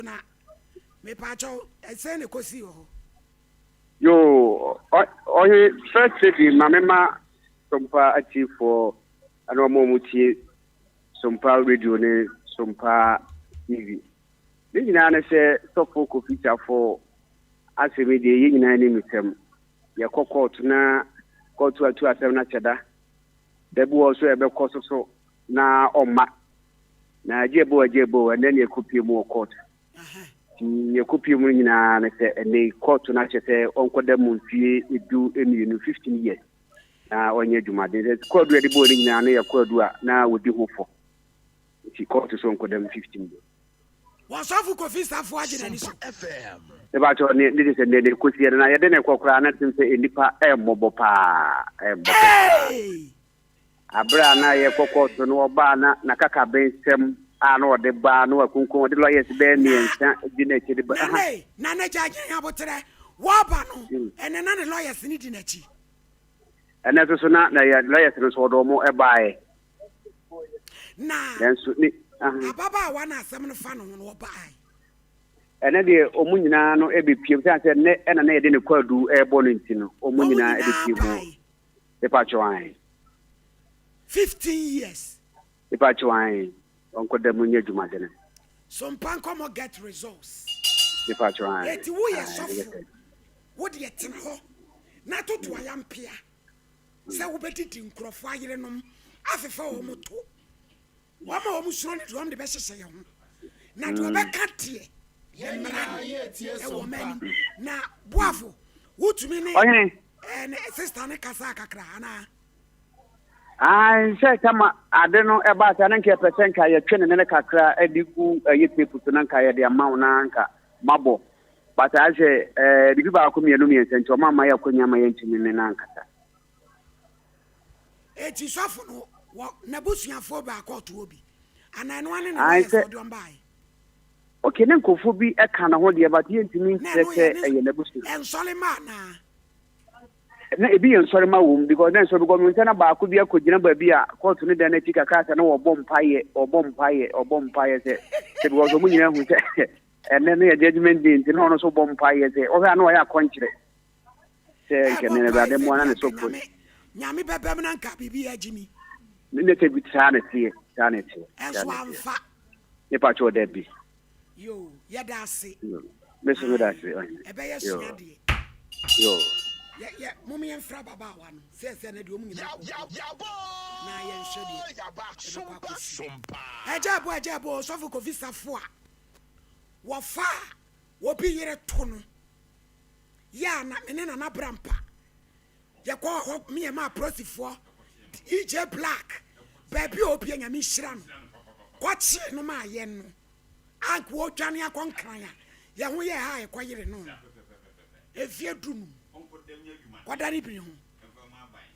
na me pacho ese ne kosi ho yo oye first city mamema SOMPA achieve for anomo mutie SOMPA radio ne SOMPA TV ni nyina na se Sofo Kofi for asemi de yi nyina ni mitem ye court na court atu asem na cheda debu also ebe kososo na oma na ajebo and then ye kopie mu court ye kopie mu nyina na se ene court na chete onkoda mu fie edu enu 15 years na onye dwuma de court de bo nyina na ye court na wodi hofo ti court so onkoda mu 15 years wa Sofo Kofi safo agina ni so FM e ba to ni de se ne kosi na ye de ne kokora na tin se enipa embobo pa abra na ye kokoto no oba na kaka bensem ana ode ba na wakunkun de lawyers be ni ensa di na chi de ba na jaje ya botere wa ba no ene na ne lawyers ni di na chi ene so na ya lawyers no so do mo e bae na enso ni ababa wa na asem no fa no no bae ene de omunyina no e be piem se ne ena na ye de ne kwadu e bo no ntino omunyina e de piem e pa chwan 15 years. If I try, Uncle Demunia Jumadene. Some pancomo get results. If I try, yet we are suffering. What do you think? Not to I am Pia. So we bet in Crofire, after 4 moto. One more almost run it on the best say. Not to a back at here. Now, Bravo. What to me? And sister Casaka Crana. I say kama I don't know about ananke percent ka ye twene ne kakra adiku ye people to nanka ye de amount nanka mabo but I say the people akomienu miense mama ya konyama ye ntimi ne nanka ta eti Sofo no na busuafo ba akoto obi anano ane na ye so do mbai okay ne nkofo bi e kana ho de but ye ntimi sese ye na busu en solema na na ebi yen sori ma wom because then so because ntana ba ko bi akogina ba bi a court ne dan na tika kasa na obom paye se because mo nyina hu se ene ne judgment day nti no so bom paye se o ga na o ya konchire se ke ne ba de mo na so ko nyame bebem na nka bibi agimi ne te bi tsane tie enso amfa ne pa cho de bi yo ya da se me so da se ebe ya suya de yo yeah, mommy and Fra Baba one says that you mean na yen shedi ejabo Sofo Kofi safo wo fa wo bi yere to no ya na me na brampa ye ko me e ma prosifo EJ Black baby obi anya mi hira no kwachi no ma ye no ank wo twane akonkran ya ho ye ha e kwayere no efie dunu Kwadari bi ho.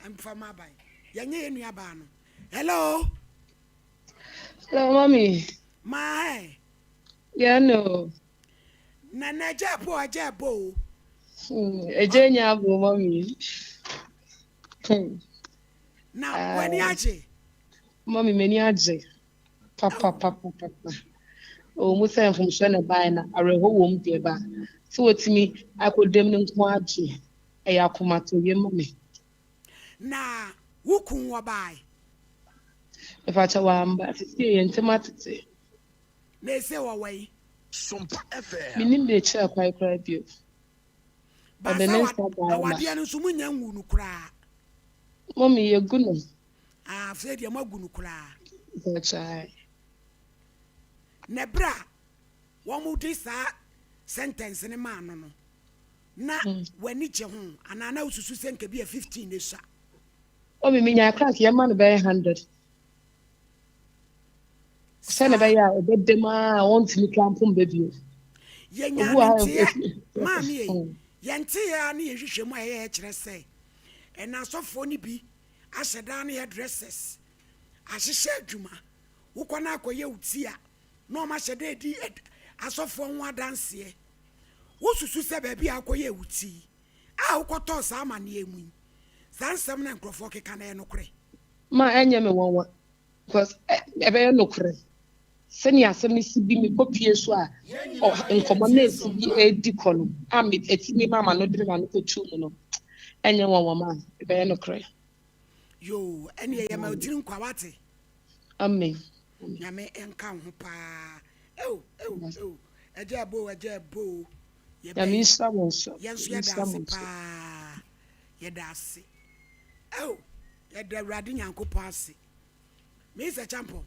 Emfama bai. Yanye enua ba no. Hello. Hello, mommy. My. Yeah, no. Na jabo. Ejenya bo, mommy. Now, when yaje. Mommy, many aje. Papa. Oh, musa from Shana Bina, I reho wom deba. So it's me, I could demon kwaji. Eya kumato ye mommy. Na wukun wa bai. If I tell wamba, see intimatity. They say wa way. SOMPA FM. Minim de chair quite cry you. But the next time I dear no sumunya ngunu kra. Mommy, you're good. Ah, said your magunu kra. That's right. Nebra. One more this sentence in a man no. Na when it ho anana ususu senke bi 15 esa o me nya crack ya man be 100 sene be ya obedde ma want me campum baby ye nya ntie mami ye ntie ya na ye hwehwe mu aye kire sei ena sofo ni bi ahyeda na ye dresses ahyehye adwuma wukona akoye utia na o ma hyeda di asofo ho adanse wosusu se baby akoye wuti a ukoto sa amane emu sansam na nkrofo keka na enokre ma enye me wonwa because ebe enokre Seni asemi si bi me kopie so a nkomo na esi bi edi kono a me etimi mama no dire ma no kotu mu no enye won ma e be no kre yo ene ye ma otiri nkwa wate amen nyame enka ho pa ew ejebo ye ya mi sa won so yenso ye da ase pa ye da ase ye da awurade nyankopɔ ase me se champo